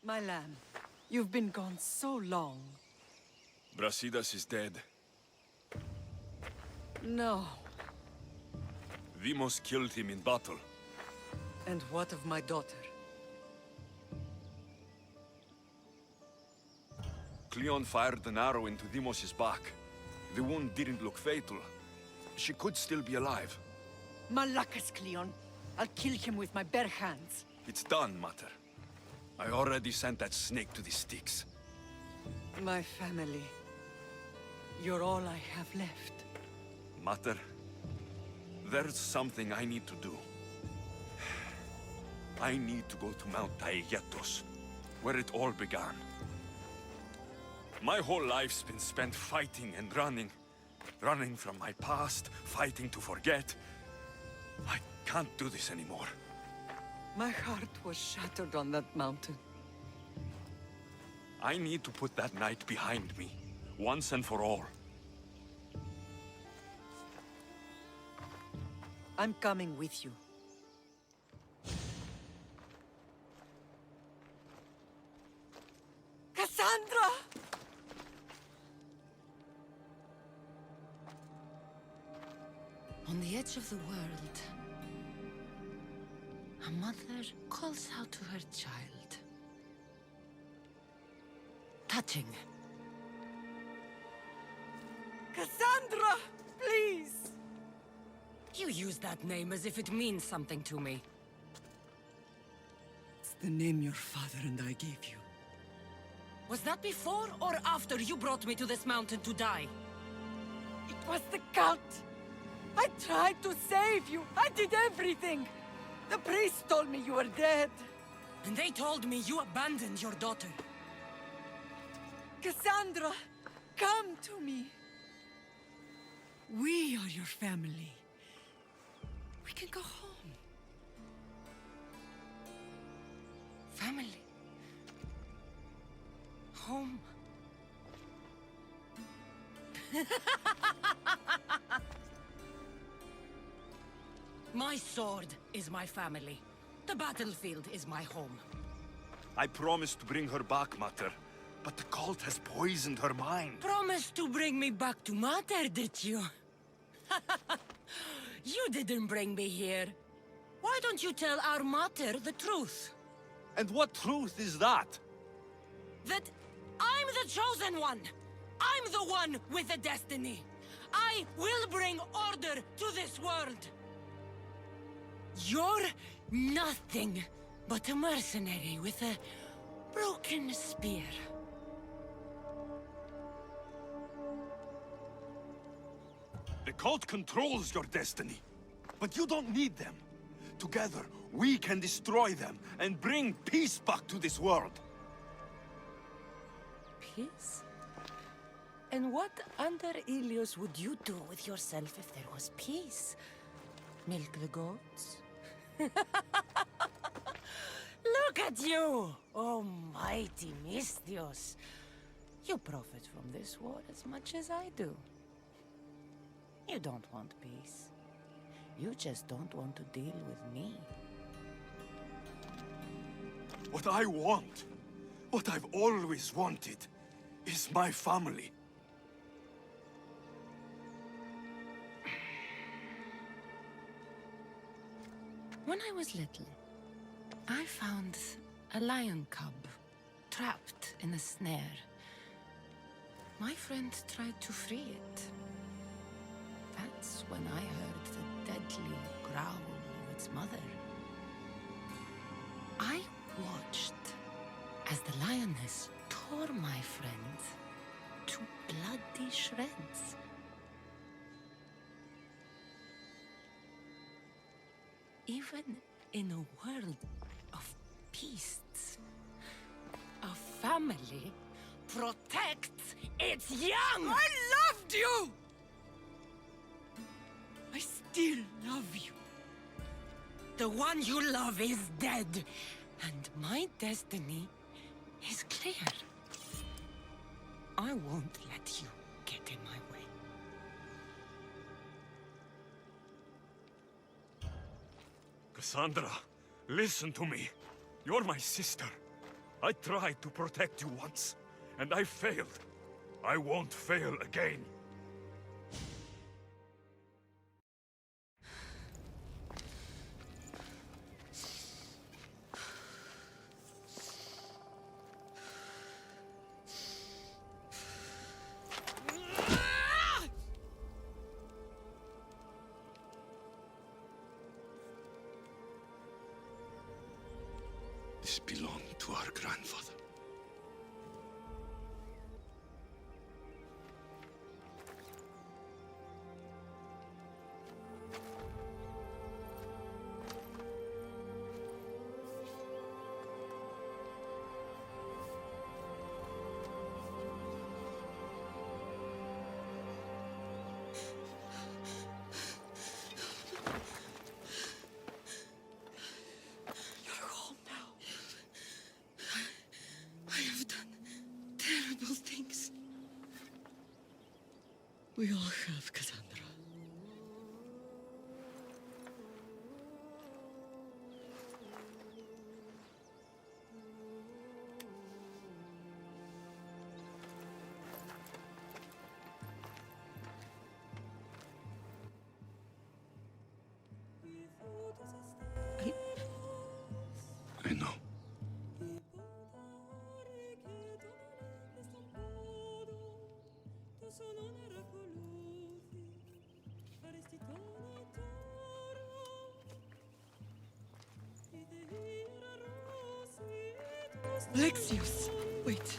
My lamb, you've been gone so long. Brasidas is dead. No. Vimos killed him in battle. And what of my daughter? Cleon fired an arrow into Dimos' back. The wound didn't look fatal. She could still be alive. Malakas, Cleon. I'll kill him with my bare hands. It's done, Mater. I already sent that snake to the Styx. My family. You're all I have left. Mater, there's something I need to do. I need to go to Mount Taygetos, where it all began. My whole life's been spent fighting and running. Running from my past, fighting to forget. I can't do this anymore. My heart was shattered on that mountain. I need to put that night behind me, once and for all. I'm coming with you. Cassandra! On the edge of the world, a mother calls out to her child. Touching. Cassandra! Please! You use that name as if it means something to me. It's the name your father and I gave you. Was that before or after you brought me to this mountain to die? It was the cult! I tried to save you! I did everything! The priest told me you were dead! And they told me you abandoned your daughter. Cassandra! Come to me! We are your family. We can go home. Family. Home. My sword is my family. The battlefield is my home. I promised to bring her back, Mater, but the cult has poisoned her mind. Promised to bring me back to Mater, did you? You didn't bring me here. Why don't you tell our Mater the truth? And what truth is that? That I'm the chosen one! I'm the one with a destiny! I will bring order to this world! You're nothing but a mercenary with a broken spear. The cult controls your destiny, but you don't need them. Together, we can destroy them and bring peace back to this world. Peace? And what under Ilios would you do with yourself if there was peace? Milk the goats? Look at you, almighty Misthios. You profit from this war as much as I do. You don't want peace. You just don't want to deal with me. What I want, what I've always wanted, is my family. When I was little, I found a lion cub trapped in a snare. My friend tried to free it. That's when I heard the deadly growl of its mother. I watched as the lioness tore my friend to bloody shreds. Even in a world of beasts, a family protects its young! I loved you! I still love you. The one you love is dead, and my destiny is clear. I won't let you get in my way. Cassandra, listen to me. You're my sister. I tried to protect you once, and I failed. I won't fail again. This belonged to our grandfather. You're home now. I have done terrible things. We all have, Cassandra. I know. Alexios! Wait.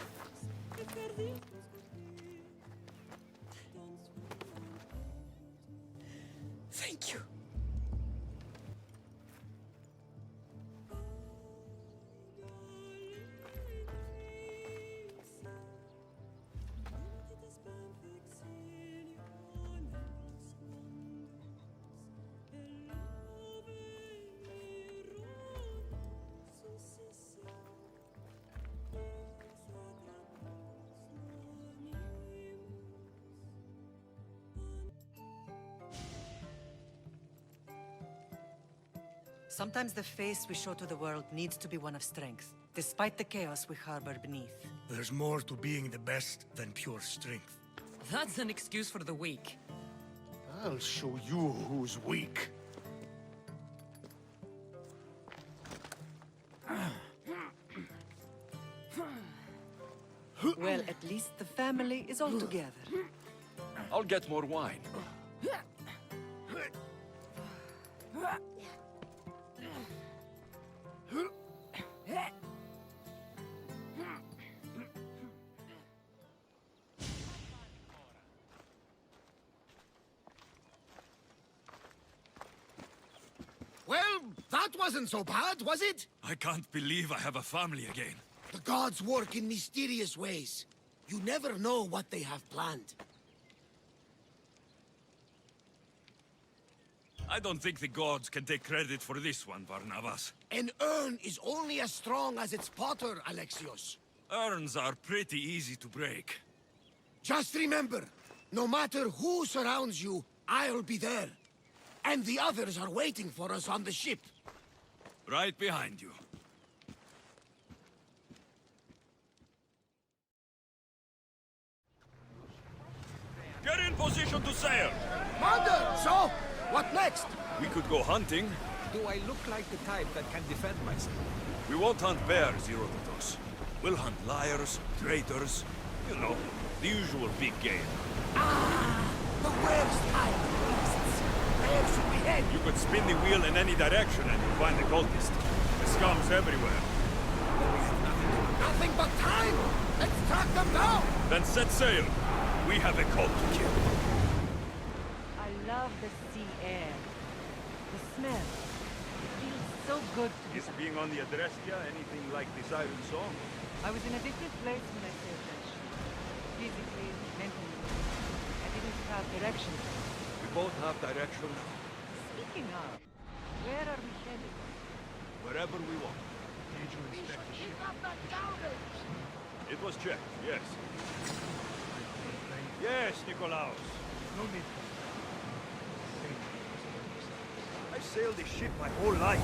Thank you. Sometimes the face we show to the world needs to be one of strength, despite the chaos we harbor beneath. There's more to being the best than pure strength. That's an excuse for the weak. I'll show you who's weak. Well, at least the family is all together. I'll get more wine. Well, that wasn't so bad, was it? I can't believe I have a family again. The gods work in mysterious ways. You never know what they have planned. I don't think the gods can take credit for this one, Barnabas. An urn is only as strong as its potter, Alexios. Urns are pretty easy to break. Just remember, no matter who surrounds you, I'll be there. And the others are waiting for us on the ship. Right behind you. Get in position to sail! Commander, so, what next? We could go hunting. Do I look like the type that can defend myself? We won't hunt bears, Herodotus. We'll hunt liars, traitors, you know, the usual big game. The worst kind of beasts. Where should we head? You could spin the wheel in any direction and you'll find the cultist. The scum's everywhere. Nothing but time! Let's track them down! Then set sail. We have a cult to kill. I love the sea air. The smell. It feels so good to be Is being on the Adrestia anything like the siren song? I was in a different place when I sailed that ship. Physically, mentally. I didn't have direction. We both have direction, Speaking of, where are we headed? wherever we want. It was checked, yes. Yes, Nikolaos. No need. I sailed this ship my whole life.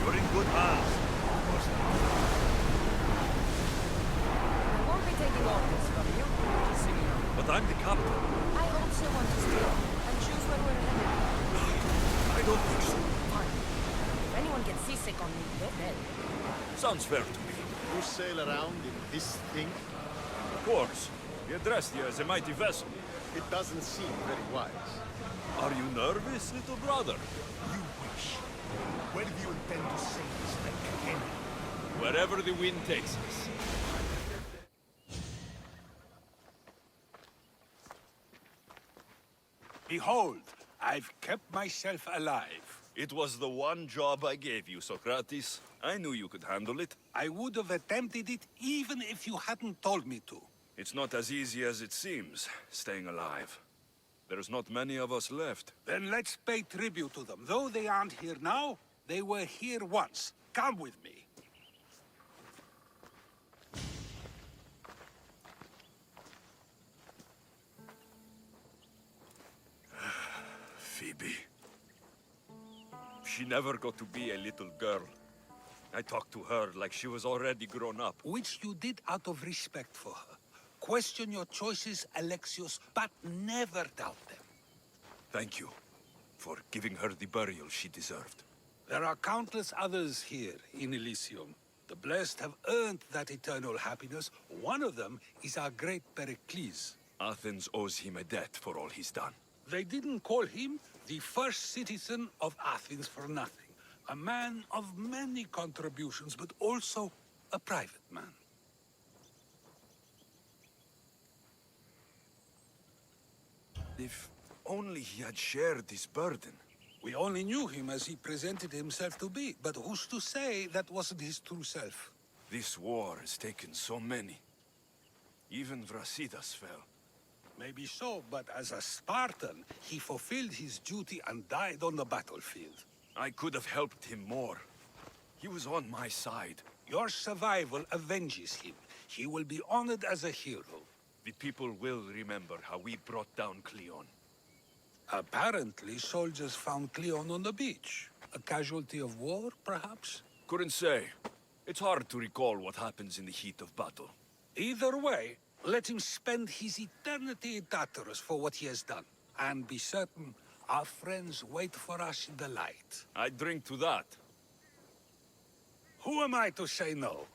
You're in good hands. taking orders from you. Simeon. But I'm the captain. I also want to stay and choose when we're headed. I don't think so. Fine. If anyone gets seasick on me, they're dead. Sounds fair to me. You sail around in this thing? Of course. We addressed you as a mighty vessel. It doesn't seem very wise. Are you nervous, little brother? You wish. Where do you intend to sail this thing, Henry? Wherever the wind takes us. Behold, I've kept myself alive. It was the one job I gave you, Socrates. I knew you could handle it. I would have attempted it even if you hadn't told me to. It's not as easy as it seems, staying alive. There's not many of us left. Then let's pay tribute to them. Though they aren't here now, they were here once. Come with me. Phoebe. She never got to be a little girl. I talked to her like she was already grown up. Which you did out of respect for her. Question your choices, Alexios, but never doubt them. Thank you for giving her the burial she deserved. There are countless others here in Elysium. The blessed have earned that eternal happiness. One of them is our great Pericles. Athens owes him a debt for all he's done. They didn't call him the first citizen of Athens for nothing. A man of many contributions, but also a private man. If only he had shared this burden. We only knew him as he presented himself to be, but who's to say that wasn't his true self? This war has taken so many. Even Brasidas fell. Maybe so, but as a Spartan, he fulfilled his duty and died on the battlefield. I could have helped him more. He was on my side. Your survival avenges him. He will be honored as a hero. The people will remember how we brought down Cleon. Apparently, soldiers found Cleon on the beach. A casualty of war, perhaps? Couldn't say. It's hard to recall what happens in the heat of battle. Either way, let him spend his eternity in Tartarus for what he has done. And be certain, our friends wait for us in the light. I drink to that. Who am I to say no?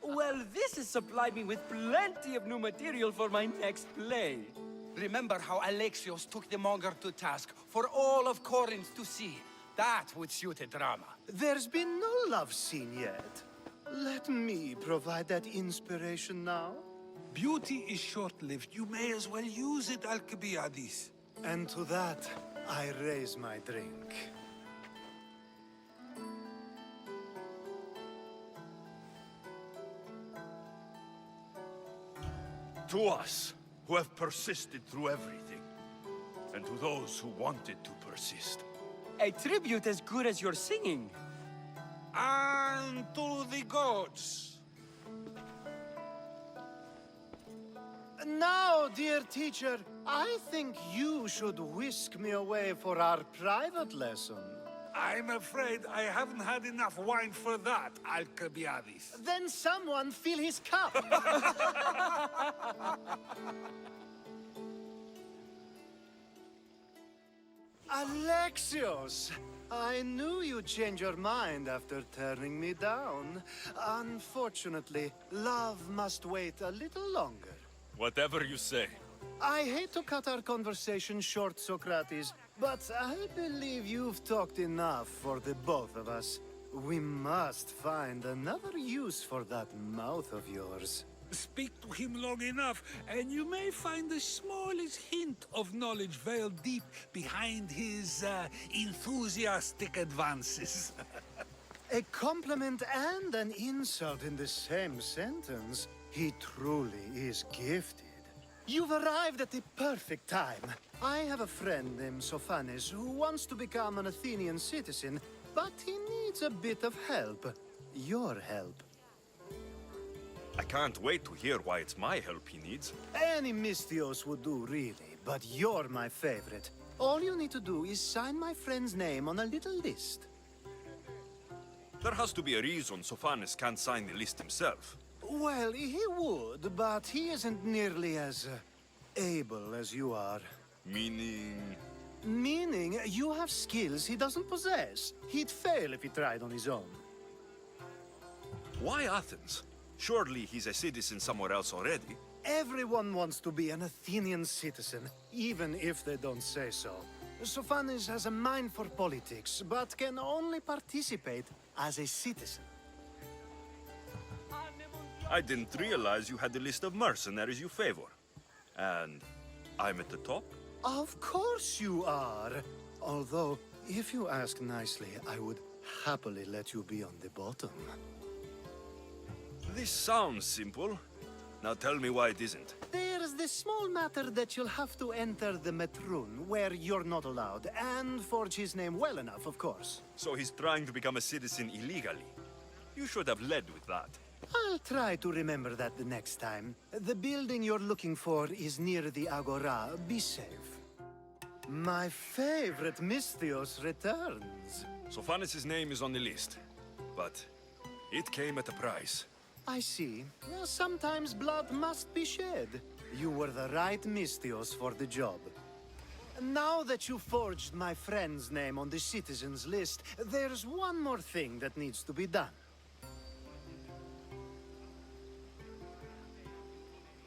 Well, this has supplied me with plenty of new material for my next play. Remember how Alexios took the monger to task for all of Corinth to see? That would suit a drama. There's been no love scene yet. Let me provide that inspiration now. Beauty is short-lived. You may as well use it, Alcibiades. And to that, I raise my drink. To us, who have persisted through everything. And to those who wanted to persist. A tribute as good as your singing. And to the gods. Now, dear teacher, I think you should whisk me away for our private lesson. I'm afraid I haven't had enough wine for that, Alcibiades. Then someone fill his cup. Alexios! I knew you'd change your mind after turning me down. Unfortunately, love must wait a little longer. Whatever you say. I hate to cut our conversation short, Socrates, but I believe you've talked enough for the both of us. We must find another use for that mouth of yours. Speak to him long enough, and you may find the smallest hint of knowledge veiled deep behind his enthusiastic advances. A compliment and an insult in the same sentence. He truly is gifted. You've arrived at the perfect time. I have a friend named Sophanes who wants to become an Athenian citizen, but he needs a bit of help. Your help. I can't wait to hear why it's my help he needs. Any Misthios would do, really, but you're my favorite. All you need to do is sign my friend's name on a little list. There has to be a reason Sophanis can't sign the list himself. Well, he would, but he isn't nearly as able as you are. Meaning... Meaning, you have skills he doesn't possess. He'd fail if he tried on his own. Why Athens? Surely he's a citizen somewhere else already. Everyone wants to be an Athenian citizen, even if they don't say so. Sophanis has a mind for politics, but can only participate as a citizen. I didn't realize you had a list of mercenaries you favor. And I'm at the top? Of course you are. Although, if you ask nicely, I would happily let you be on the bottom. This sounds simple. Now tell me why it isn't. There's the small matter that you'll have to enter the Metroon, where you're not allowed, and forge his name well enough, of course. So he's trying to become a citizen illegally. You should have led with that. I'll try to remember that the next time. The building you're looking for is near the Agora. Be safe. My favorite Misthios returns. Sophanis' name is on the list, but it came at a price. I see. Well, sometimes blood must be shed. You were the right Misthios for the job. Now that you forged my friend's name on the citizens list, there's one more thing that needs to be done.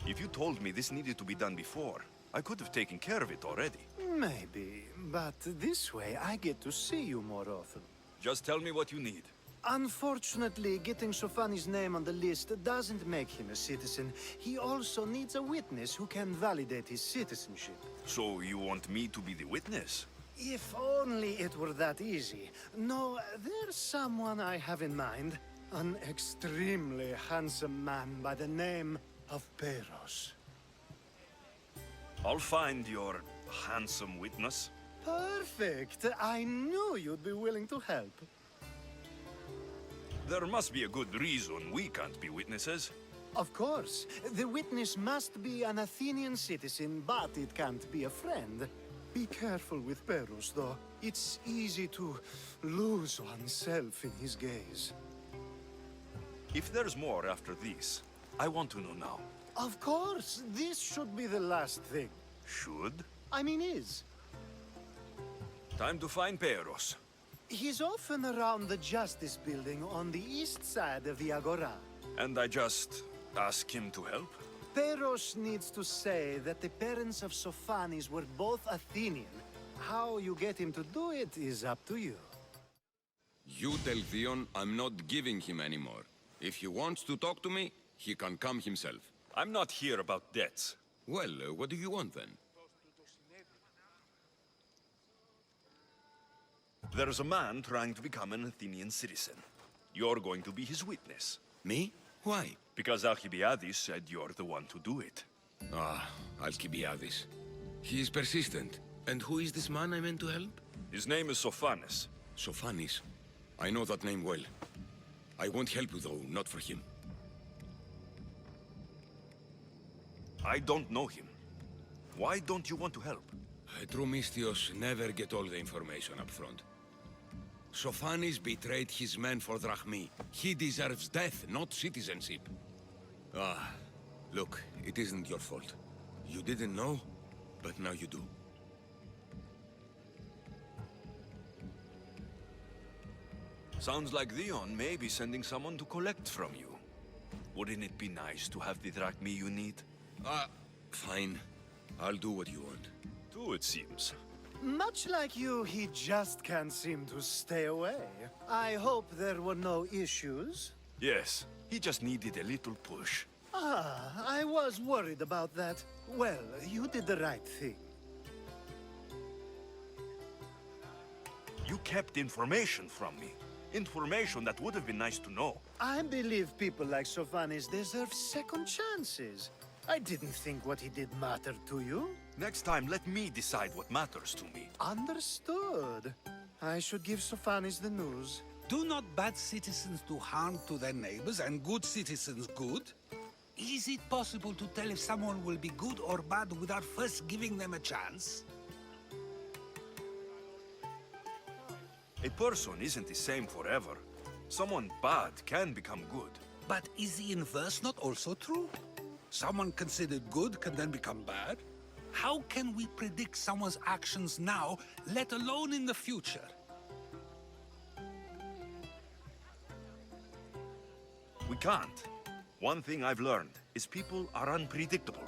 If you told me this needed to be done before, I could have taken care of it already. Maybe, but this way I get to see you more often. Just tell me what you need. Unfortunately, getting Sophanis' name on the list doesn't make him a citizen. He also needs a witness who can validate his citizenship. So you want me to be the witness? If only it were that easy. No, there's someone I have in mind. An extremely handsome man by the name of Peros. I'll find your handsome witness. Perfect! I knew you'd be willing to help. There must be a good reason we can't be witnesses. Of course. The witness must be an Athenian citizen, but it can't be a friend. Be careful with Peros, though. It's easy to lose oneself in his gaze. If there's more after this, I want to know now. Of course! This should be the last thing. Should? I mean is. Time to find Peros. He's often around the Justice Building on the east side of the Agora. And I just ask him to help? Peros needs to say that the parents of Sophanis were both Athenian. How you get him to do it is up to you. You tell Theon I'm not giving him anymore. If he wants to talk to me, he can come himself. I'm not here about debts. Well, what do you want then? There's a man trying to become an Athenian citizen. You're going to be his witness. Me? Why? Because Alcibiades said you're the one to do it. Ah, Alcibiades. He is persistent. And who is this man I meant to help? His name is Sophanis. Sophanis. I know that name well. I won't help you though, not for him. I don't know him. Why don't you want to help? True Misthios never get all the information up front. Sophanis betrayed his men for drachmi. He deserves death, not citizenship. Ah, look, it isn't your fault. You didn't know, but now you do. Sounds like Theon may be sending someone to collect from you. Wouldn't it be nice to have the drachmi you need? Fine. I'll do what you want. Two, it seems. Much like you, he just can't seem to stay away. I hope there were no issues. Yes, he just needed a little push. Ah, I was worried about that. Well, you did the right thing. You kept information from me. Information that would have been nice to know. I believe people like Sophanis deserve second chances. I didn't think what he did mattered to you. Next time, let me decide what matters to me. Understood. I should give Sophanis the news. Do not bad citizens do harm to their neighbors and good citizens good? Is it possible to tell if someone will be good or bad without first giving them a chance? A person isn't the same forever. Someone bad can become good. But is the inverse not also true? Someone considered good can then become bad? How can we predict someone's actions now, let alone in the future? We can't. One thing I've learned is people are unpredictable.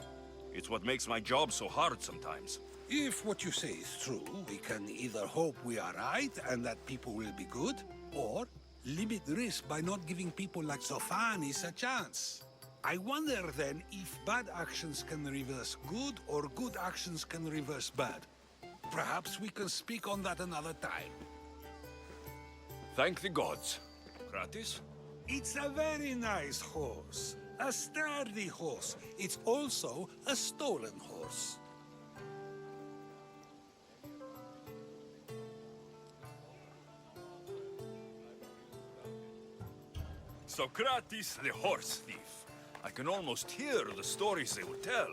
It's what makes my job so hard sometimes. If what you say is true, we can either hope we are right and that people will be good, or limit risk by not giving people like Zofanis a chance. I wonder then if bad actions can reverse good or good actions can reverse bad. Perhaps we can speak on that another time. Thank the gods. Kratis? It's a very nice horse. A sturdy horse. It's also a stolen horse. Socrates, the horse thief. I can almost hear the stories they will tell.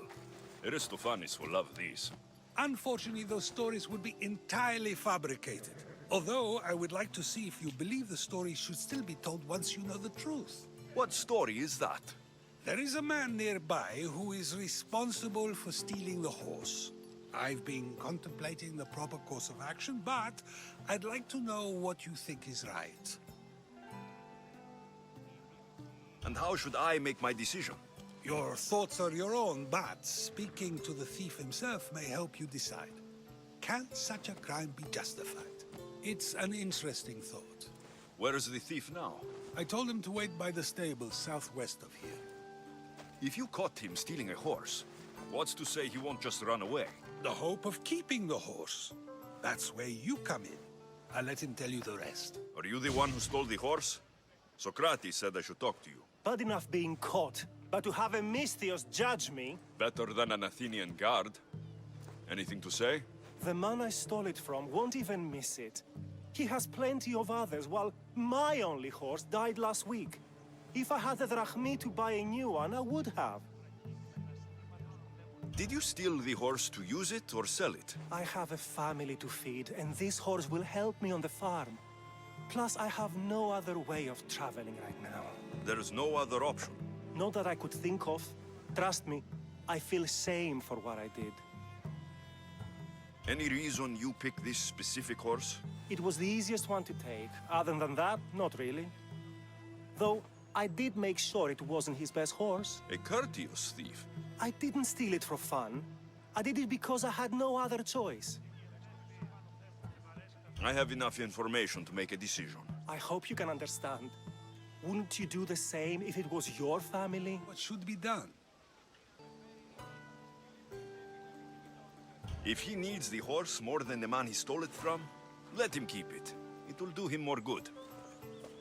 Aristophanes will love these. Unfortunately, those stories would be entirely fabricated. Although, I would like to see if you believe the story should still be told once you know the truth. What story is that? There is a man nearby who is responsible for stealing the horse. I've been contemplating the proper course of action, but I'd like to know what you think is right. And how should I make my decision? Your thoughts are your own, but speaking to the thief himself may help you decide. Can such a crime be justified? It's an interesting thought. Where is the thief now? I told him to wait by the stables southwest of here. If you caught him stealing a horse, what's to say he won't just run away? The hope of keeping the horse. That's where you come in. I'll let him tell you the rest. Are you the one who stole the horse? Socrates said I should talk to you. Bad enough being caught, but to have a Misthios judge me... Better than an Athenian guard. Anything to say? The man I stole it from won't even miss it. He has plenty of others, while my only horse died last week. If I had the drachmi to buy a new one, I would have. Did you steal the horse to use it or sell it? I have a family to feed, and this horse will help me on the farm. Plus, I have no other way of traveling right now. There is no other option. Not that I could think of. Trust me, I feel shame for what I did. Any reason you picked this specific horse? It was the easiest one to take. Other than that, not really. Though, I did make sure it wasn't his best horse. A courteous thief. I didn't steal it for fun. I did it because I had no other choice. I have enough information to make a decision. I hope you can understand. Wouldn't you do the same if it was your family? What should be done? If he needs the horse more than the man he stole it from, let him keep it. It will do him more good.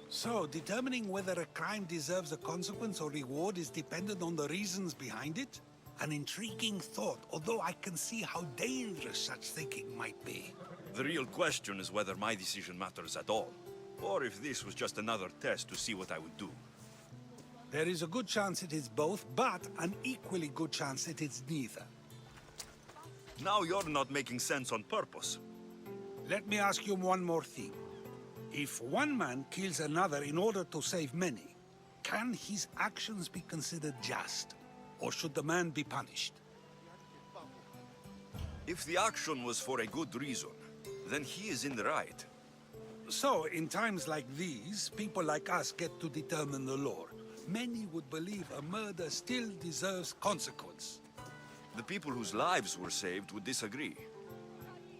So, determining whether a crime deserves a consequence or reward is dependent on the reasons behind it? An intriguing thought, although I can see how dangerous such thinking might be. The real question is whether my decision matters at all, or if this was just another test to see what I would do. There is a good chance it is both, but an equally good chance it is neither. Now you're not making sense on purpose. Let me ask you one more thing. If one man kills another in order to save many, can his actions be considered just? Or should the man be punished? If the action was for a good reason, then he is in the right. So, in times like these, people like us get to determine the law. Many would believe a murder still deserves consequence. The people whose lives were saved would disagree.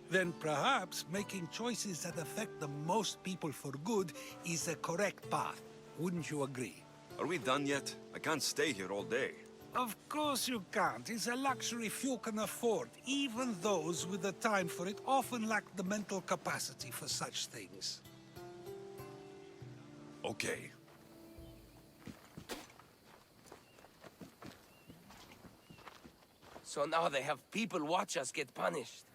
Then perhaps making choices that affect the most people for good is the correct path. Wouldn't you agree? Are we done yet? I can't stay here all day. Of course you can't. It's a luxury few can afford. Even those with the time for it often lack the mental capacity for such things. Okay. So now they have people watch us get punished.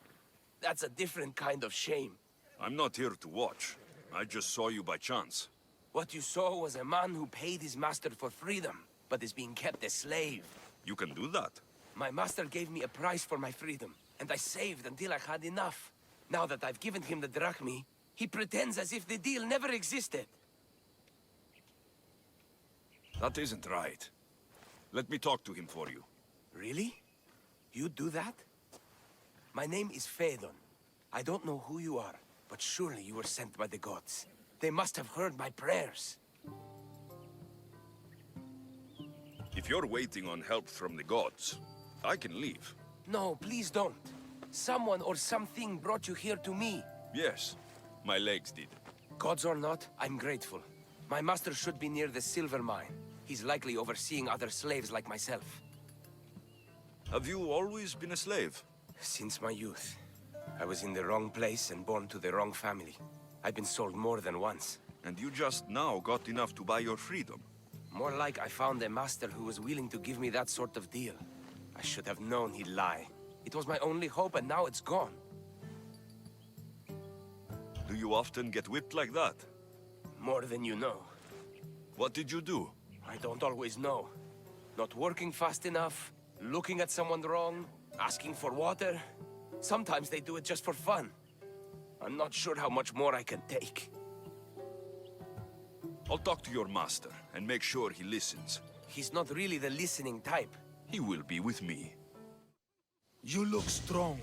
That's a different kind of shame. I'm not here to watch. I just saw you by chance. What you saw was a man who paid his master for freedom. but is being kept a slave. You can do that. My master gave me a price for my freedom, and I saved until I had enough. Now that I've given him the drachmi, he pretends as if the deal never existed. That isn't right. Let me talk to him for you. Really? You do that? My name is Phaedon. I don't know who you are, but surely you were sent by the gods. They must have heard my prayers. If you're waiting on help from the gods, I can leave. No, please don't. Someone or something brought you here to me. Yes, my legs did. Gods or not, I'm grateful. My master should be near the silver mine. He's likely overseeing other slaves like myself. Have you always been a slave? Since my youth. I was in the wrong place and born to the wrong family. I've been sold more than once. And you just now got enough to buy your freedom? More like I found a master who was willing to give me that sort of deal. I should have known he'd lie. It was my only hope, and now it's gone. Do you often get whipped like that? More than you know. What did you do? I don't always know. Not working fast enough, looking at someone wrong, asking for water. Sometimes they do it just for fun. I'm not sure how much more I can take. I'll talk to your master and make sure he listens. He's not really the listening type. He will be with me. You look strong.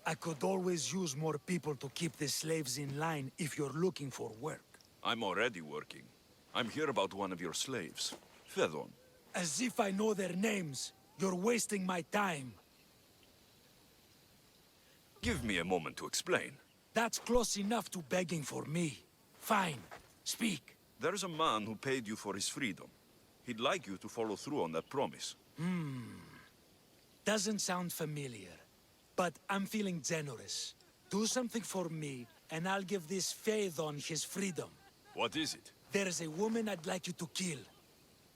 I could always use more people to keep the slaves in line if you're looking for work. I'm already working. I'm here about one of your slaves, Phaedon. As if I know their names. You're wasting my time. Give me a moment to explain. That's close enough to begging for me. Fine. Speak. There's a man who paid you for his freedom. He'd like you to follow through on that promise. Doesn't sound familiar. But I'm feeling generous. Do something for me, and I'll give this Phaedon his freedom. What is it? There's a woman I'd like you to kill.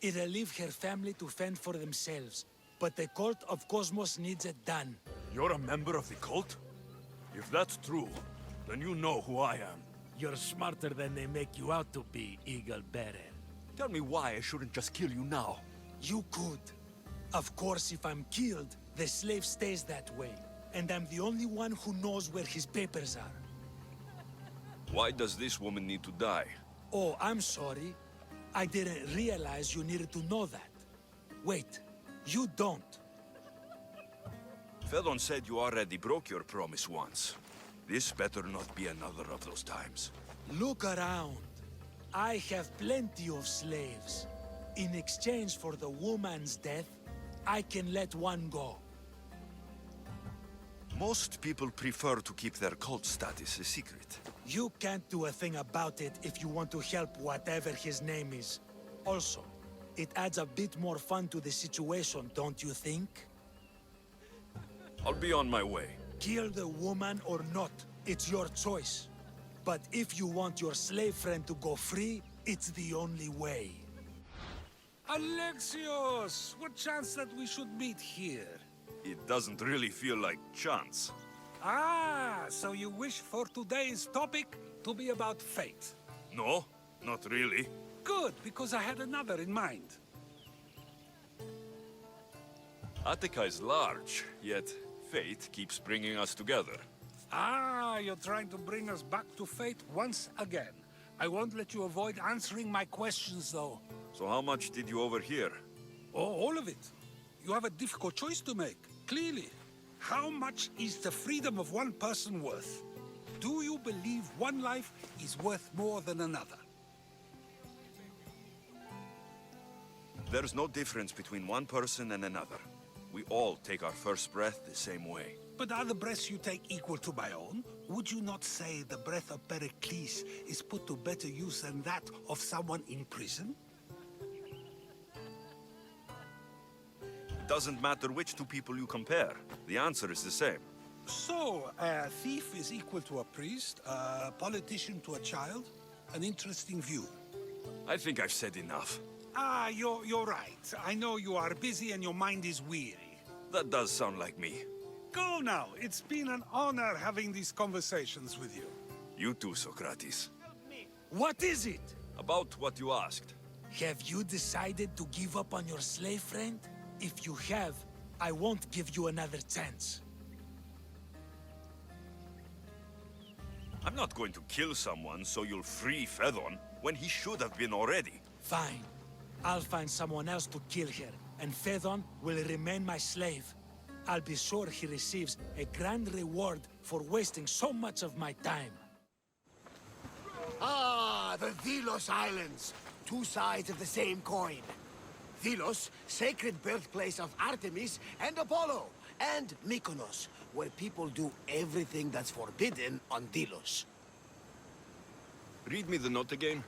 It'll leave her family to fend for themselves. But the cult of Cosmos needs it done. You're a member of the cult? If that's true, then you know who I am. You're smarter than they make you out to be, Eagle Bearer. Tell me why I shouldn't just kill you now. You could. Of course, if I'm killed, the slave stays that way. And I'm the only one who knows where his papers are. Why does this woman need to die? Oh, I'm sorry. I didn't realize you needed to know that. Wait, you don't. Phaedon said you already broke your promise once. This better not be another of those times. Look around. I have plenty of slaves. In exchange for the woman's death, I can let one go. Most people prefer to keep their cult status a secret. You can't do a thing about it if you want to help whatever his name is. Also, it adds a bit more fun to the situation, don't you think? I'll be on my way. Kill the woman or not, it's your choice. But if you want your slave friend to go free, it's the only way. Alexios! What chance that we should meet here? It doesn't really feel like chance. Ah, so you wish for today's topic to be about fate? No, not really. Good, because I had another in mind. Attica is large, yet fate keeps bringing us together. Ah, you're trying to bring us back to fate once again. I won't let you avoid answering my questions, though. So how much did you overhear? Oh, all of it. You have a difficult choice to make, clearly. How much is the freedom of one person worth? Do you believe one life is worth more than another? There's no difference between one person and another. We all take our first breath the same way. But are the breaths you take equal to my own? Would you not say the breath of Pericles is put to better use than that of someone in prison? It doesn't matter which two people you compare. The answer is the same. So, a thief is equal to a priest, a politician to a child? An interesting view. I think I've said enough. Ah, you're right. I know you are busy and your mind is weary. That does sound like me. Go now. It's been an honor having these conversations with you. You too, Socrates. What is it? About what you asked. Have you decided to give up on your slave friend? If you have, I won't give you another chance. I'm not going to kill someone so you'll free Fedon when he should have been already. Fine. I'll find someone else to kill her, and Fedon will remain my slave. I'll be sure he receives a grand reward for wasting so much of my time. Ah, the Delos Islands. Two sides of the same coin. Delos, sacred birthplace of Artemis and Apollo, and Mykonos, where people do everything that's forbidden on Delos. Read me the note again.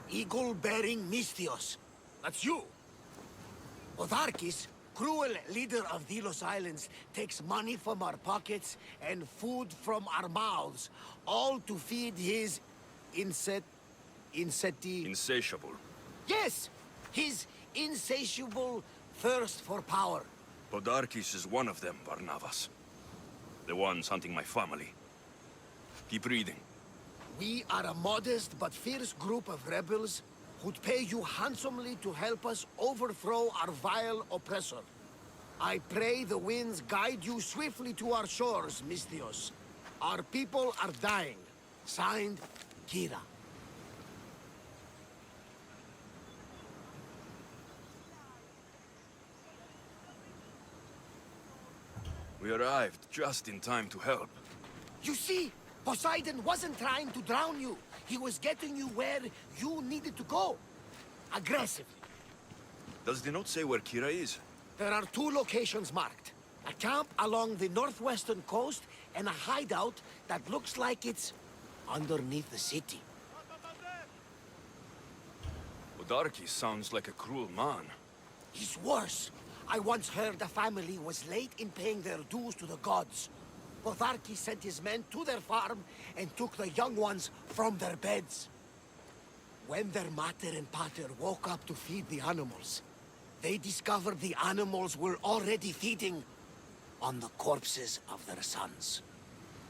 Eagle-bearing Misthios. That's you. Otharkis, cruel leader of Delos Islands, takes money from our pockets and food from our mouths, all to feed his Insatiable. Yes! His insatiable thirst for power. Podarkis is one of them, Barnabas. The ones hunting my family. Keep reading. We are a modest but fierce group of rebels who'd pay you handsomely to help us overthrow our vile oppressor. I pray the winds guide you swiftly to our shores, Misthios. Our people are dying. Signed, Kira. We arrived just in time to help. You see, Poseidon wasn't trying to drown you. He was getting you where you needed to go. Aggressively. Does the note say where Kira is? There are two locations marked. A camp along the northwestern coast and a hideout that looks like it's underneath the city. Podarkis sounds like a cruel man. He's worse. I once heard a family was late in paying their dues to the gods. Potharkis sent his men to their farm and took the young ones from their beds. When their mater and pater woke up to feed the animals, they discovered the animals were already feeding on the corpses of their sons.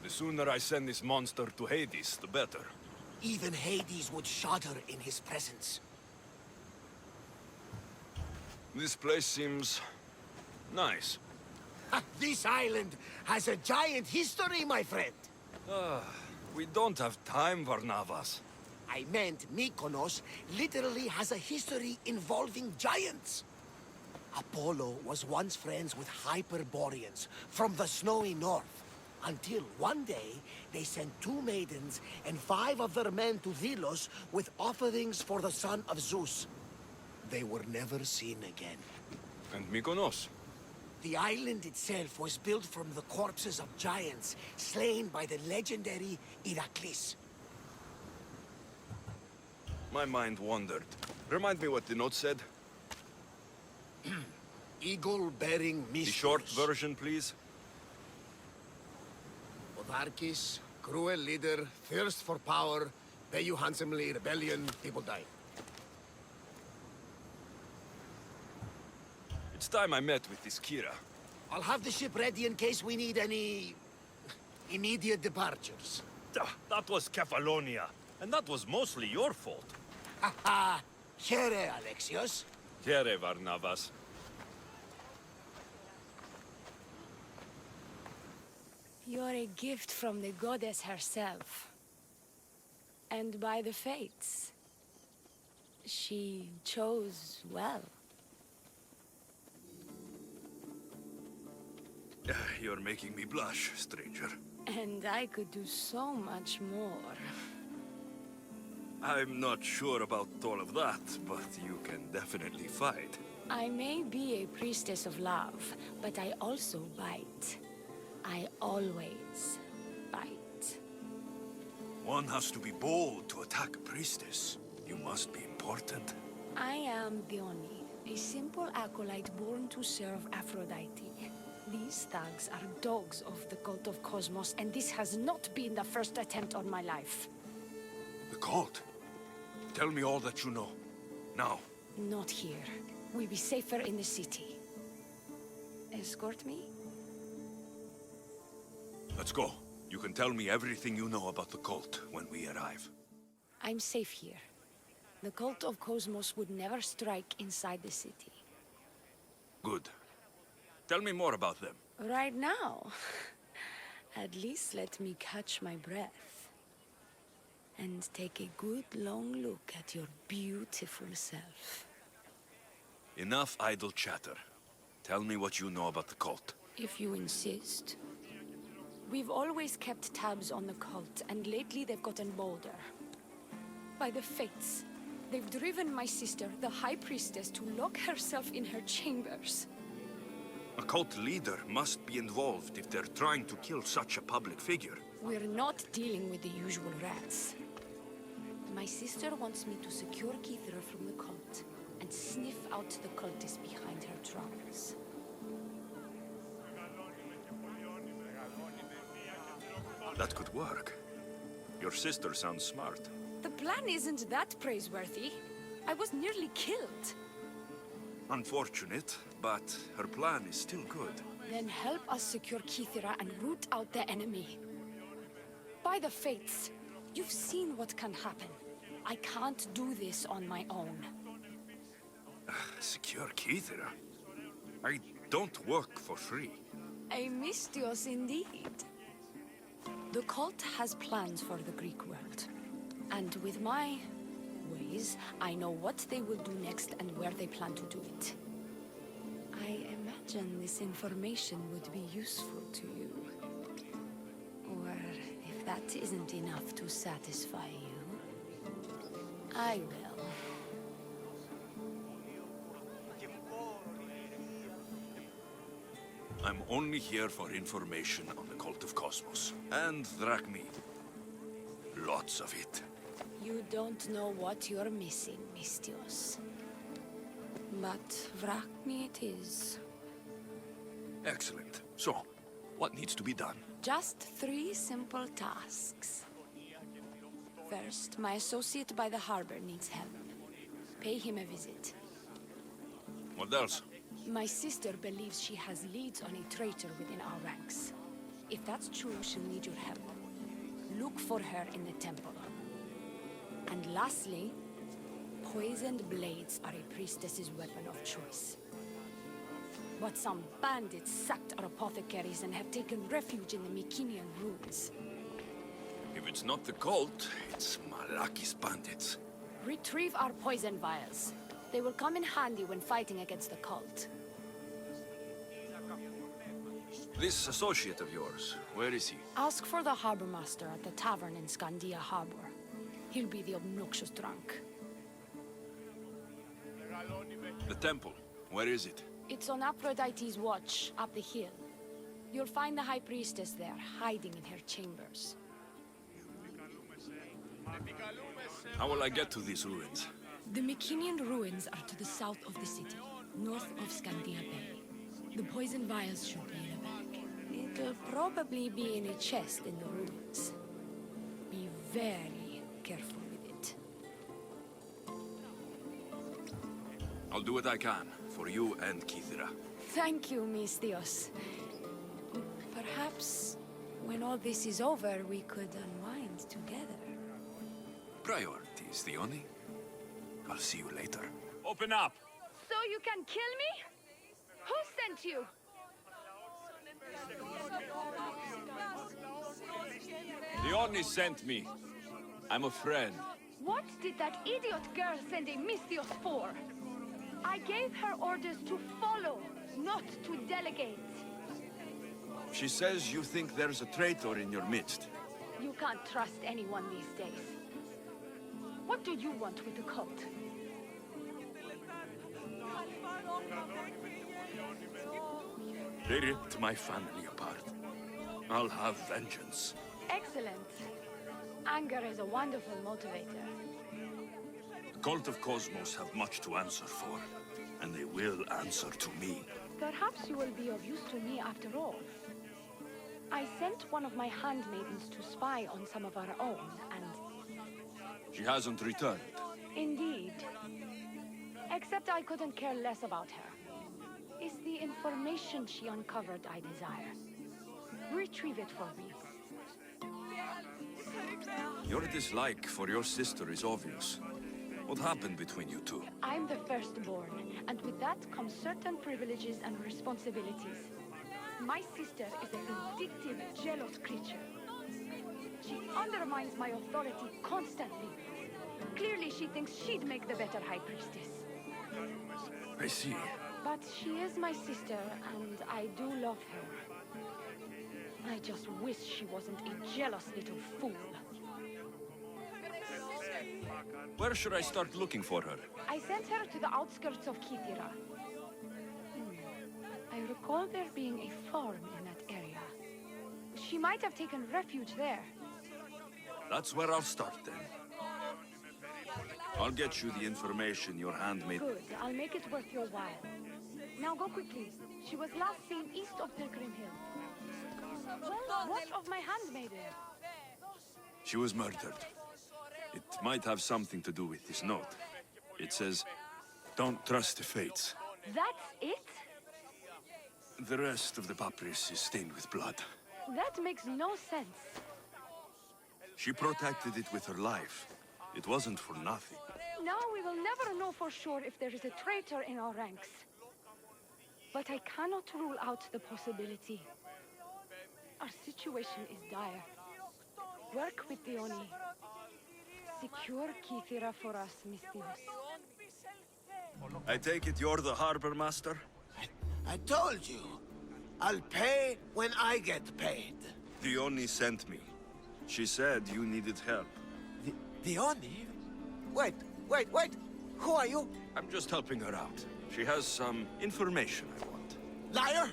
The sooner I send this monster to Hades, the better. Even Hades would shudder in his presence. This place seems nice. This island has a giant history, my friend. We don't have time, Varnavas. I meant Mykonos literally has a history involving giants. Apollo was once friends with Hyperboreans from the snowy north, until one day they sent 2 maidens and 5 of their men to Delos with offerings for the son of Zeus. They were never seen again. And Mykonos? The island itself was built from the corpses of giants slain by the legendary Iraklis. My mind wandered. Remind me what the note said. Eagle-bearing Misthios. The short version, please. Otharkis, cruel leader, thirst for power, pay you handsomely, rebellion, people die. It's time I met with this Kira. I'll have the ship ready in case we need any immediate departures. That was Kefalonia, and that was mostly your fault. Ha ha! Here, Alexios. Here, Varnavas. You're a gift from the goddess herself. And by the fates. She chose well. You're making me blush, stranger. And I could do so much more. I'm not sure about all of that, but you can definitely fight. I may be a priestess of love, but I also bite. I always bite. One has to be bold to attack a priestess. You must be important. I am Dione, a simple acolyte born to serve Aphrodite. These thugs are dogs of the cult of Cosmos, and this has not been the first attempt on my life. The cult? Tell me all that you know. Now. Not here. We'll be safer in the city. Escort me? Let's go. You can tell me everything you know about the cult when we arrive. I'm safe here. The cult of Cosmos would never strike inside the city. Good. Tell me more about them. Right now? At least let me catch my breath. And take a good long look at your beautiful self. Enough idle chatter. Tell me what you know about the cult. If you insist. We've always kept tabs on the cult, and lately they've gotten bolder. By the fates, they've driven my sister, the High Priestess, to lock herself in her chambers. A cult leader must be involved if they're trying to kill such a public figure. We're not dealing with the usual rats. My sister wants me to secure Kithra from the cult, and sniff out the cultists behind her troubles. That could work. Your sister sounds smart. The plan isn't that praiseworthy. I was nearly killed. Unfortunate, but her plan is still good. Then help us secure Kithra and root out the enemy. By the fates, you've seen what can happen. I can't do this on my own. Secure Kithra? I don't work for free. A Mystios indeed. The cult has plans for the Greek world. And with my ways, I know what they will do next and where they plan to do it. I imagine this information would be useful to you. Or if that isn't enough to satisfy you, I will. I'm only here for information on the Cult of Cosmos. And Drachmi. Lots of it. You don't know what you're missing, Mystios. But Drachmi it is. Excellent. So, what needs to be done? Just 3 simple tasks. First, my associate by the harbor needs help. Pay him a visit. What else? My sister believes she has leads on a traitor within our ranks. If that's true, she'll need your help. Look for her in the temple. And lastly, poisoned blades are a priestess's weapon of choice. But some bandits sacked our apothecaries and have taken refuge in the Mycenaean ruins. If it's not the cult, it's Malakis bandits. Retrieve our poison vials. They will come in handy when fighting against the cult. This associate of yours, where is he? Ask for the harbor master at the tavern in Scandia Harbor. He'll be the obnoxious drunk. The temple, where is it? It's on Aphrodite's watch, up the hill. You'll find the High Priestess there, hiding in her chambers. How will I get to these ruins? The Mycenaean ruins are to the south of the city, north of Scandia Bay. The poison vials should be in a bag. It'll probably be in a chest in the ruins. Be very careful with it. I'll do what I can, for you and Kithra. Thank you, Mystios. Perhaps, when all this is over, we could unwind together. Priorities, Theoni. I'll see you later. Open up! So you can kill me? Who sent you? Leonie sent me. I'm a friend. What did that idiot girl send a Mystios for? I gave her orders to follow, not to delegate. She says you think there's a traitor in your midst. You can't trust anyone these days. What do you want with the cult? They ripped my family apart. I'll have vengeance. Excellent. Anger is a wonderful motivator. The Cult of Cosmos have much to answer for, and they will answer to me. Perhaps you will be of use to me after all. I sent one of my handmaidens to spy on some of our own, and... She hasn't returned. Indeed. Except I couldn't care less about her. It's the information she uncovered I desire. Retrieve it for me. Your dislike for your sister is obvious. What happened between you two? I'm the firstborn, and with that comes certain privileges and responsibilities. My sister is a vindictive, jealous creature. She undermines my authority constantly. Clearly, she thinks she'd make the better High Priestess. I see. But she is my sister, and I do love her. I just wish she wasn't a jealous little fool. Where should I start looking for her? I sent her to the outskirts of Kithira. I recall there being a farm in that area. She might have taken refuge there. That's where I'll start then. I'll get you the information your handmaid... Good. I'll make it worth your while. Now go quickly. She was last seen east of Pilgrim Hill. Well, what of my handmaiden? She was murdered. It might have something to do with this note. It says, "Don't trust the fates." That's it? The rest of the papyrus is stained with blood. That makes no sense. She protected it with her life. It wasn't for nothing. Now we will never know for sure if there is a traitor in our ranks. But I cannot rule out the possibility. Our situation is dire. Work with the Oni. Secure Kithira for us, Mystios. I take it you're the harbor master? I told you. I'll pay when I get paid. The Oni sent me. She said you needed help. The Oni? Wait. Who are you? I'm just helping her out. She has some information I want. Liar!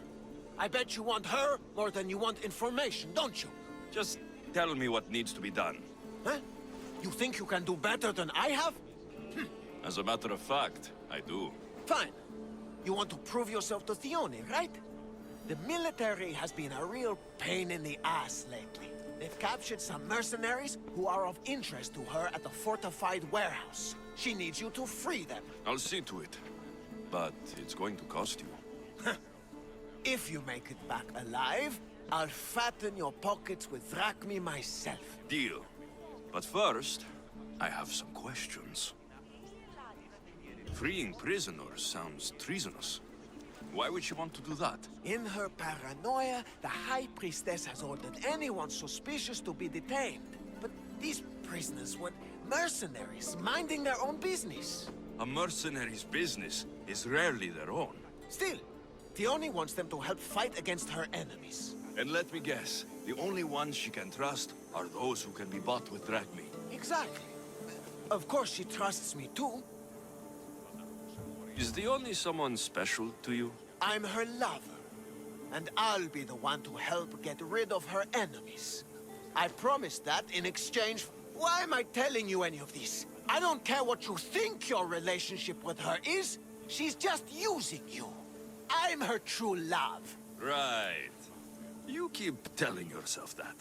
I bet you want her more than you want information, don't you? Just tell me what needs to be done. Huh? You think you can do better than I have? As a matter of fact, I do. Fine. You want to prove yourself to Theone, right? The military has been a real pain in the ass lately. They've captured some mercenaries who are of interest to her at the fortified warehouse. She needs you to free them. I'll see to it. But it's going to cost you. If you make it back alive, I'll fatten your pockets with drachmi myself. Deal. But first, I have some questions. Freeing prisoners sounds treasonous. Why would she want to do that? In her paranoia, the High Priestess has ordered anyone suspicious to be detained. But these prisoners were mercenaries, minding their own business. A mercenary's business is rarely their own. Still, Theone wants them to help fight against her enemies. And let me guess, the only ones she can trust are those who can be bought with drachmi. Exactly. Of course she trusts me too. Is the only someone special to you? I'm her lover. And I'll be the one to help get rid of her enemies. I promised that in exchange... Why am I telling you any of this? I don't care what you think your relationship with her is. She's just using you. I'm her true love. Right. You keep telling yourself that.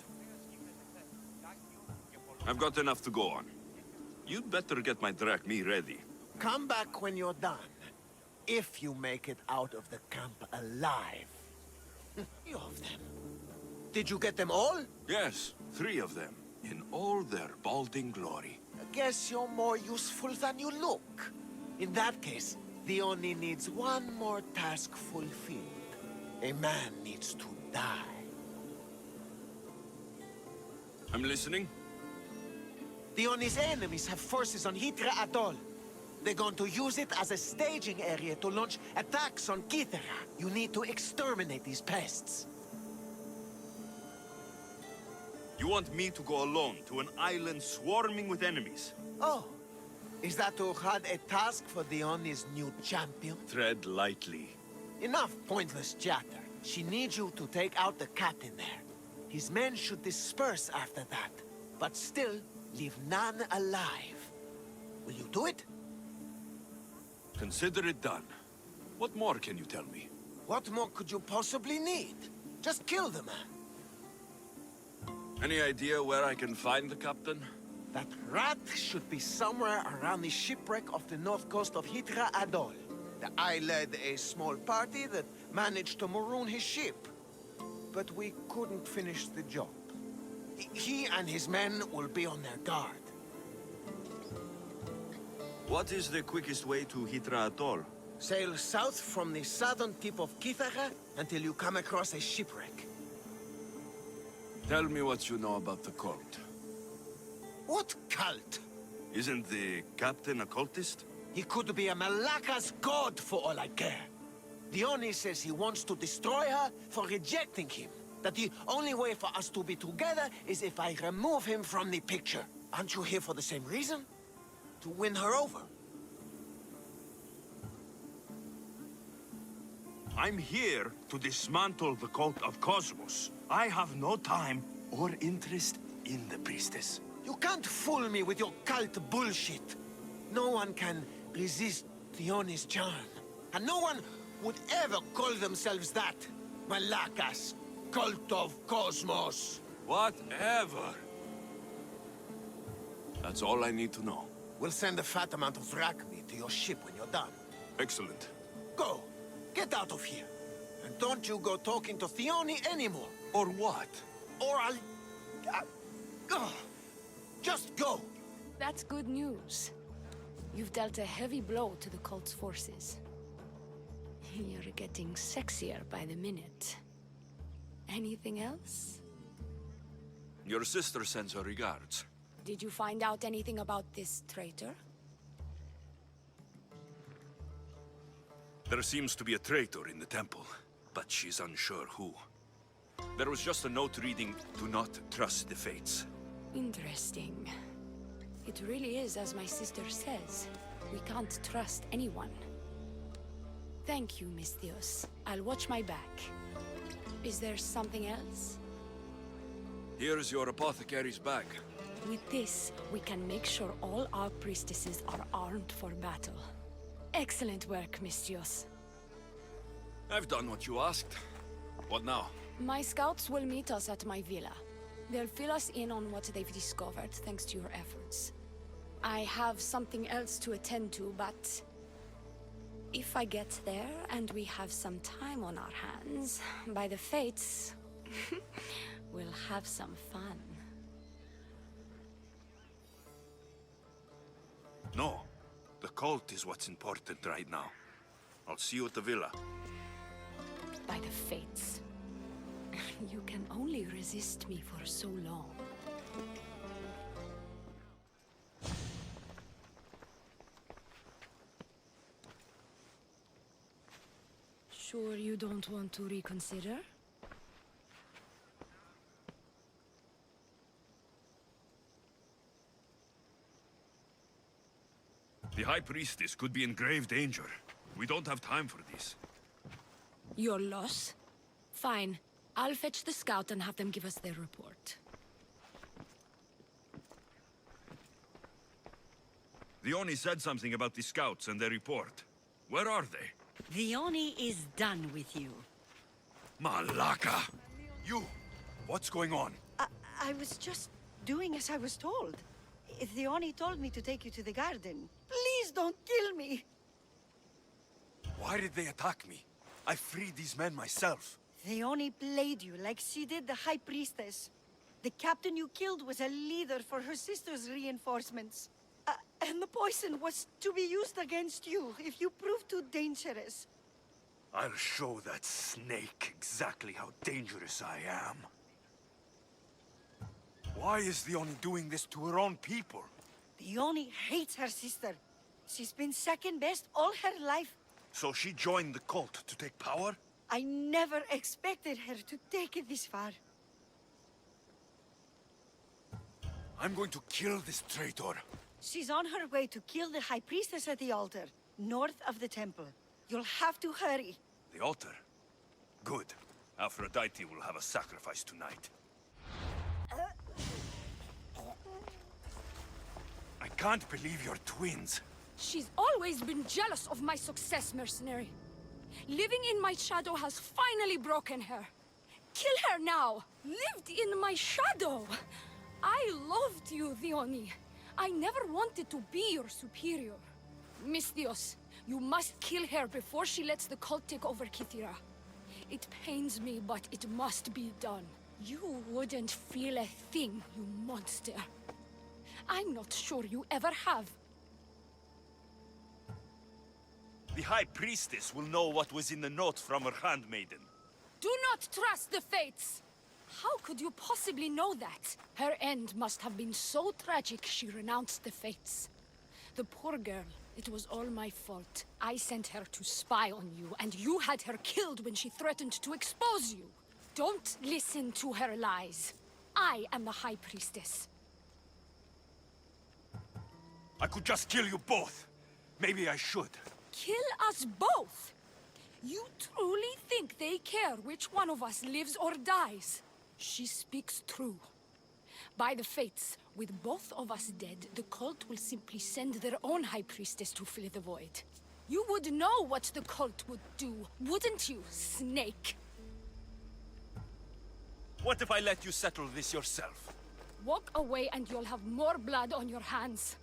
I've got enough to go on. You'd better get my drachmi ready. Come back when you're done. If you make it out of the camp alive. You of them. Did you get them all? Yes, 3 of them. In all their balding glory. I guess you're more useful than you look. In that case, the Oni needs one more task fulfilled. A man needs to die. I'm listening. The Oni's enemies have forces on Hitra Atoll. They're going to use it as a staging area to launch attacks on Kithira. You need to exterminate these pests. You want me to go alone to an island swarming with enemies? Oh, is that Uhad a task for the Oni's new champion? Tread lightly. Enough pointless chatter. She needs you to take out the captain there. His men should disperse after that, but still leave none alive. Will you do it? Consider it done. What more can you tell me? What more could you possibly need? Just kill the man. Any idea where I can find the captain? That rat should be somewhere around the shipwreck off the north coast of Hitra Atoll. I led a small party that managed to maroon his ship. But we couldn't finish the job. He and his men will be on their guard. What is the quickest way to Hitra Atoll? Sail south from the southern tip of Kithara until you come across a shipwreck. Tell me what you know about the cult. What cult? Isn't the captain a cultist? He could be a Malaka's god for all I care. Dione says he wants to destroy her for rejecting him. That the only way for us to be together is if I remove him from the picture. Aren't you here for the same reason? To win her over? I'm here to dismantle the cult of Cosmos. I have no time or interest in the priestess. You can't fool me with your cult bullshit. No one can resist Dione's charm. And no one would ever call themselves that. Malakas, cult of Cosmos. Whatever. That's all I need to know. We'll send a fat amount of drachmi to your ship when you're done. Excellent. Go. Get out of here. And don't you go talking to Thione anymore. Or what? Or I'll... just go. That's good news. You've dealt a heavy blow to the cult's forces. You're getting sexier by the minute. Anything else? Your sister sends her regards. Did you find out anything about this traitor? There seems to be a traitor in the temple, but she's unsure who. There was just a note reading, "Do not trust the fates." Interesting. It really is as my sister says. We can't trust anyone. Thank you, Misthios. I'll watch my back. Is there something else? Here's your apothecary's bag. With this, we can make sure all our priestesses are armed for battle. Excellent work, Misthios. I've done what you asked. What now? My scouts will meet us at my villa. They'll fill us in on what they've discovered, thanks to your efforts. I have something else to attend to, but... if I get there and we have some time on our hands, by the fates, we'll have some fun. No. The cult is what's important right now. I'll see you at the villa. By the fates. You can only resist me for so long. Sure you don't want to reconsider? The High Priestess could be in grave danger. We don't have time for this. Your loss? Fine. I'll fetch the scout and have them give us their report. Dione said something about the scouts and their report. Where are they? Dione is done with you. Malaka! You! What's going on? I was just doing as I was told. Dione told me to take you to the garden. Please don't kill me! Why did they attack me? I freed these men myself. Dione played you like she did the High Priestess. The captain you killed was a leader for her sister's reinforcements. And the poison was to be used against you if you prove too dangerous. I'll show that snake exactly how dangerous I am. Why is Dione doing this to her own people? Dione hates her sister. She's been second best all her life. So she joined the cult to take power? I never expected her to take it this far. I'm going to kill this traitor. She's on her way to kill the High Priestess at the altar, north of the temple. You'll have to hurry. The altar? Good. Aphrodite will have a sacrifice tonight. I can't believe you're twins. She's always been jealous of my success, mercenary. Living in my shadow has finally broken her. Kill her now! Lived in my shadow! I loved you, Dione. I never wanted to be your superior. Misthios, you must kill her before she lets the cult take over Kithira. It pains me, but it must be done. You wouldn't feel a thing, you monster. I'm not sure you ever have. The High Priestess will know what was in the note from her handmaiden. Do not trust the fates! How could you possibly know that? Her end must have been so tragic she renounced the fates. The poor girl, it was all my fault. I sent her to spy on you, and you had her killed when she threatened to expose you. Don't listen to her lies. I am the High Priestess. I could just kill you both. Maybe I should. Kill us both? You truly think they care which one of us lives or dies? She speaks true. By the fates, with both of us dead, the cult will simply send their own High Priestess to fill the void. You would know what the cult would do, wouldn't you, Snake? What if I let you settle this yourself? Walk away and you'll have more blood on your hands.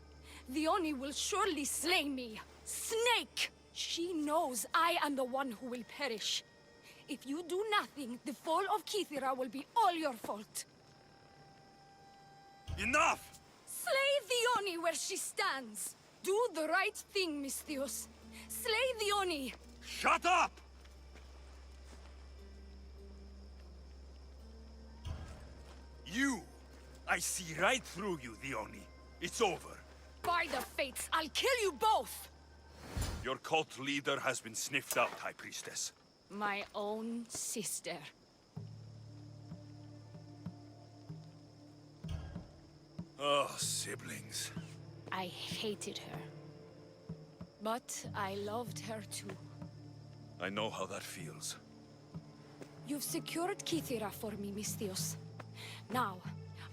The Oni will surely slay me. Snake! She knows I am the one who will perish. If you do nothing, the fall of Kythera will be all your fault. Enough! Slay the Oni where she stands. Do the right thing, Misthios. Slay the Oni. Shut up! You! I see right through you, the Oni. It's over. By the fates, I'll kill you both! Your cult leader has been sniffed out, High Priestess. My own sister. Oh, siblings. I hated her. But I loved her too. I know how that feels. You've secured Kythera for me, Misthios. Now,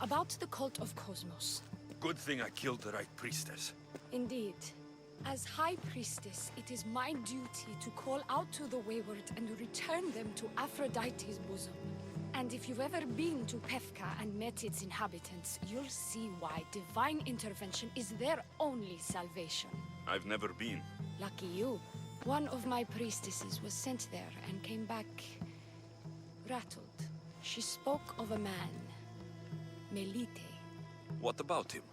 about the cult of Cosmos. Good thing I killed the right priestess. Indeed. As High Priestess, it is my duty to call out to the wayward and return them to Aphrodite's bosom. And if you've ever been to Pefka and met its inhabitants, you'll see why divine intervention is their only salvation. I've never been. Lucky you. One of my priestesses was sent there and came back rattled. She spoke of a man, Melite. What about him?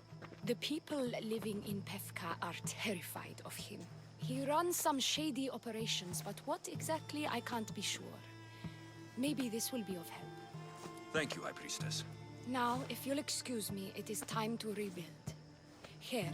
The people living in Pefka are terrified of him. He runs some shady operations, but what exactly I can't be sure. Maybe this will be of help. Thank you, High Priestess. Now, if you'll excuse me, it is time to rebuild. Here.